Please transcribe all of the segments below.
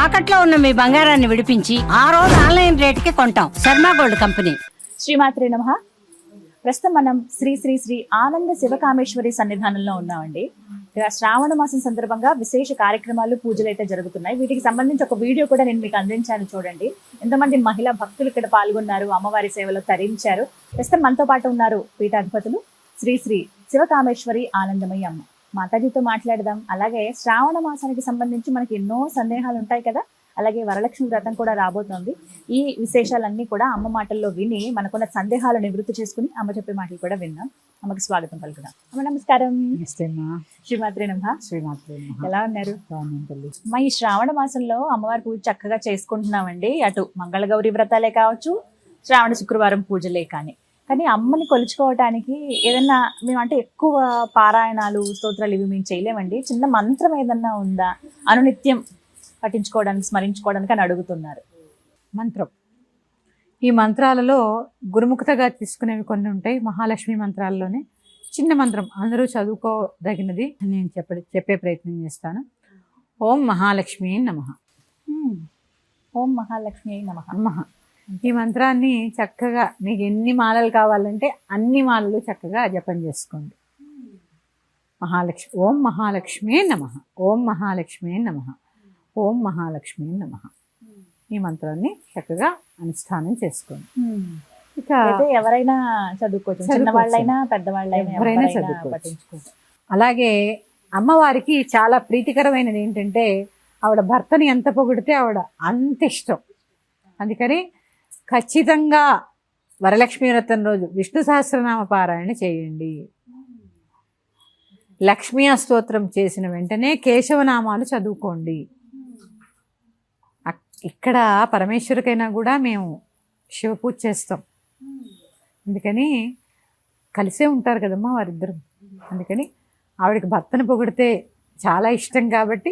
తాకట్లో ఉన్న మీ బంగారాన్ని విడిపించి ఆ రోజు ఆన్లైన్ రేటుకి కొంటాం. Sharma gold company. శ్రీమాత్రే నమః. ప్రస్తుతం మనం శ్రీ శ్రీ శ్రీ ఆనంద శివకామేశ్వరి సన్నిధానంలో ఉన్నామండి. ఇక్కడ శ్రావణ మాసం సందర్భంగా విశేష కార్యక్రమాలు, పూజలు అయితే జరుగుతున్నాయి. వీటికి సంబంధించి ఒక వీడియో కూడా నేను మీకు అందించాను, చూడండి. ఎంతమంది మహిళా భక్తులు ఇక్కడ పాల్గొన్నారు, అమ్మవారి సేవలో తరించారు. ప్రస్తుతం మనతో పాటు ఉన్నారు పీఠాధిపతులు శ్రీ శ్రీ శివకామేశ్వరి ఆనందమయ్య అమ్మ. మాతాజీతో మాట్లాడదాం. అలాగే శ్రావణ మాసానికి సంబంధించి మనకి ఎన్నో సందేహాలు ఉంటాయి కదా, అలాగే వరలక్ష్మి వ్రతం కూడా రాబోతోంది. ఈ విశేషాలన్నీ కూడా అమ్మ మాటల్లో విని మనకున్న సందేహాలు నివృత్తి చేసుకుని అమ్మ చెప్పే మాటలు కూడా విన్నాం. అమ్మకి స్వాగతం పలుకుదాం. అమ్మ నమస్కారం. శ్రీమాత్రే నమః. ఎలా ఉన్నారు? అమ్మ, ఈ శ్రావణ మాసంలో అమ్మవారి పూజ చక్కగా చేసుకుంటున్నామండి. అటు మంగళగౌరి వ్రతాలే కావచ్చు, శ్రావణ శుక్రవారం పూజలే కానీ అమ్మని కొలుచుకోవటానికి ఏదన్నా మేము అంటే ఎక్కువ పారాయణాలు, స్తోత్రాలు ఇవి మేము చేయలేమండి. చిన్న మంత్రం ఏదన్నా ఉందా అనునిత్యం పఠించుకోవడానికి, స్మరించుకోవడానికి అని అడుగుతున్నారు. మంత్రం, ఈ మంత్రాలలో గురుముఖతగా తీసుకునేవి కొన్ని ఉంటాయి. మహాలక్ష్మి మంత్రాల్లోనే చిన్న మంత్రం అందరూ చదువుకోదగినది నేను చెప్పే ప్రయత్నం చేస్తాను. ఓం మహాలక్ష్మి నమః. ఓం మహాలక్ష్మి నమః. ఈ మంత్రాన్ని చక్కగా మీకు ఎన్ని మాలలు కావాలంటే అన్ని మాలలు చక్కగా జపం చేసుకోండి. ఓం మహాలక్ష్మి నమః, ఓం మహాలక్ష్మి నమః, ఓం మహాలక్ష్మి నమః. ఈ మంత్రాన్ని చక్కగా అనుష్ఠానం చేసుకోండి. ఇక ఎవరైనా చదువుకోవచ్చు, చిన్నవాళ్ళైనా పెద్దవాళ్ళైనా ఎవరైనా చదువుకోవచ్చు. అలాగే అమ్మవారికి చాలా ప్రీతికరమైనది ఏంటంటే ఆవిడ భర్తని ఎంత పొగిడితే ఆవిడ అంత ఇష్టం. అందుకని ఖచ్చితంగా వరలక్ష్మీ వ్రతం రోజు విష్ణు సహస్రనామ పారాయణ చేయండి. లక్ష్మీ స్తోత్రం చేసిన వెంటనే కేశవనామాలు చదువుకోండి. ఇక్కడ పరమేశ్వరికైనా కూడా మేము శివపూజ చేస్తాం. అందుకని కలిసే ఉంటారు కదమ్మా వారిద్దరు. అందుకని ఆవిడకి భర్తను పొగిడితే చాలా ఇష్టం కాబట్టి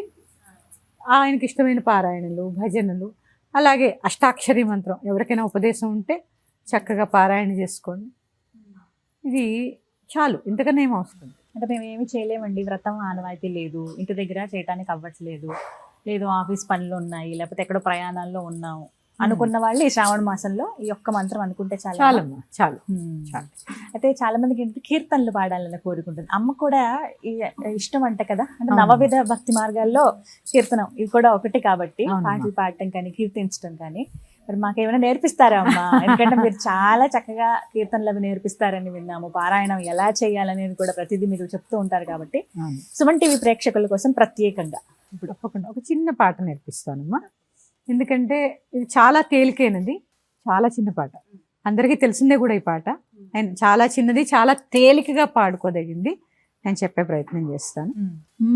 ఆయనకి ఇష్టమైన పారాయణలు, భజనలు, అలాగే అష్టాక్షరి మంత్రం ఎవరికైనా ఉపదేశం ఉంటే చక్కగా పారాయణ చేసుకోండి. ఇది చాలు, ఇంతకన్నా ఏం అవసరం. అంటే మేము ఏమి చేయలేమండి, వ్రతం ఆనవాయితీ లేదు, ఇంటి దగ్గర చేయడానికి అవ్వట్లేదు, లేదు ఆఫీస్ పనులు ఉన్నాయి, లేకపోతే ఎక్కడో ప్రయాణాల్లో ఉన్నాము అనుకున్న వాళ్ళు ఈ శ్రావణ మాసంలో ఈ ఒక్క మంత్రం అనుకుంటే చాలు. అయితే చాలా మందికి ఏంటంటే కీర్తనలు పాడాలని కోరుకుంటుంది. అమ్మ కూడా ఇష్టం అంట కదా, అంటే నవవిధ భక్తి మార్గాల్లో కీర్తనం ఇది కూడా ఒకటి కాబట్టి పాటలు పాడటం కానీ కీర్తించడం కానీ మరి మాకేమైనా నేర్పిస్తారా అమ్మ? ఎందుకంటే మీరు చాలా చక్కగా కీర్తనలు అవి నేర్పిస్తారని విన్నాము. పారాయణం ఎలా చేయాలనేది కూడా ప్రతిదీ మీరు చెప్తూ ఉంటారు కాబట్టి సుమన్ టీవీ ప్రేక్షకుల కోసం ప్రత్యేకంగా ఇప్పుడు తప్పకుండా ఒక చిన్న పాట నేర్పిస్తానమ్మా. ఎందుకంటే ఇది చాలా తేలికైనది, చాలా చిన్న పాట, అందరికీ తెలిసిందే కూడా. ఈ పాట చాలా చిన్నది, చాలా తేలికగా పాడుకోదగింది. నేను చెప్పే ప్రయత్నం చేస్తాను.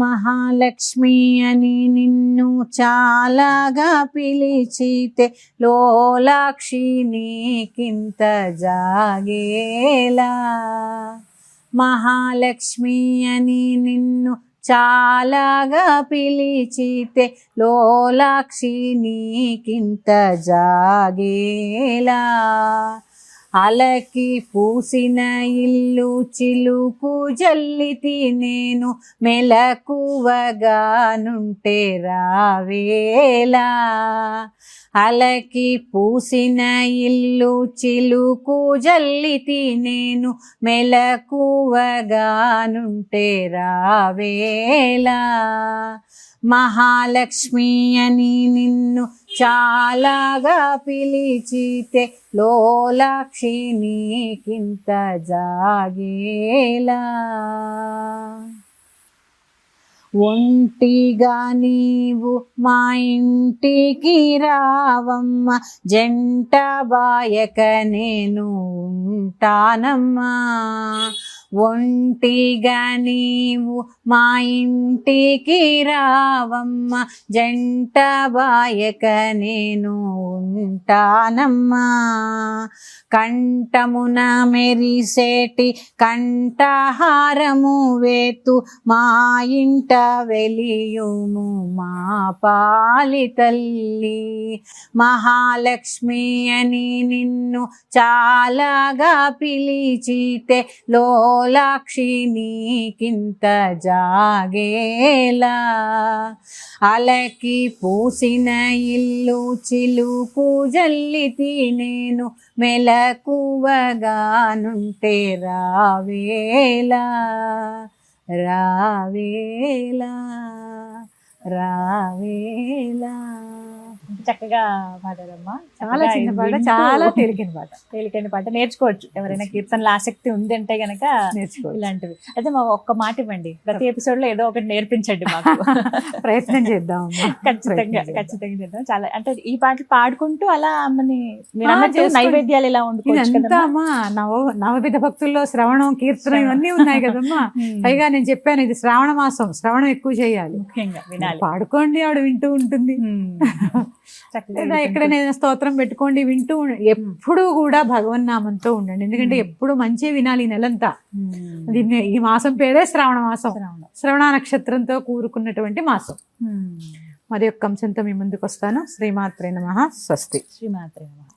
మహాలక్ష్మి అని నిన్ను చాలాగా పిలిచితే లోలాక్షి నీకింత జాగేలా. మహాలక్ష్మి అని నిన్ను చాలాగా పిలిచితే లోలాక్షి నీకింత జాగేలా. అలకి పూసిన ఇల్లు చిలుకు జల్లితి నేను మెలకువగానుంటే రావేలా. అలకి పూసిన ఇల్లు చిలుకు జల్లితి నేను మెలకువగానుంటే రావేలా. మహాలక్ష్మి అని నిన్ను చాలాగా పిలిచితే లోలాక్షి నీకింత జాగేలా. ఒంటిగా నీవు మా ఇంటికి రావమ్మ, జంట బాయక నేను ఉంటానమ్మా. ఒంటిగా నీవు మా ఇంటికి రావమ్మ, జంట బాయక నేను ఉంటానమ్మా. కంఠమున మెరిసేటి కంఠహారము వేతు మా ఇంట వెలియుము మా పాలి తల్లి. మహాలక్ష్మి అని నిన్ను చాలాగా పిలిచితే లో విశాలాక్షి నీకింత జాగేలా అలకి పూసిన ఇల్లు చిలుకు జల్లితి నేను మెలకువగానుంటే రావేలా రావేలా రావేలా. చక్కగా పాడారమ్మా. చాలా చిన్న పాట, చాలా తేలికైన పాట. తేలికైన పాట నేర్చుకోవచ్చు ఎవరైనా కీర్తనలో ఆసక్తి ఉంది అంటే గనక నేర్చుకోవచ్చు. ఇలాంటివి అయితే మా ఒక్క మాట ఇవ్వండి, ప్రతి ఎపిసోడ్ లో ఏదో ఒకటి నేర్పించండి మాకు. ప్రయత్నం చేద్దాం. ఖచ్చితంగా చేద్దాం. చాలా అంటే ఈ పాటలు పాడుకుంటూ అలా అమ్మని మీరు అన్నట్టు నైవేద్యాలు ఇలా వండుకోవచ్చు ఇదంతా కదమ్మా. అమ్మా నవవిధ భక్తుల్లో శ్రవణం, కీర్తనం ఇవన్నీ ఉన్నాయి కదమ్మా. పైగా నేను చెప్పాను ఇది శ్రావణ మాసం, శ్రవణం ఎక్కువ చేయాలి, ముఖ్యంగా వినాలి. పాడుకోండి, ఆవిడ వింటూ ఉంటుంది. లేదా ఎక్కడైనా స్తోత్రం పెట్టుకోండి, వింటూ ఎప్పుడు కూడా భగవన్నామంతో ఉండండి. ఎందుకంటే ఎప్పుడు మంచి వినాలి ఈ నెలంతా. దీన్ని ఈ మాసం పేరే శ్రావణ మాసం, శ్రవణ నక్షత్రంతో కూరుకున్నటువంటి మాసం. మరి యొక్క అంశంతో మీ ముందుకు వస్తాను. శ్రీమాత్రే నమః. స్వస్తి. శ్రీమాత్రే నమః.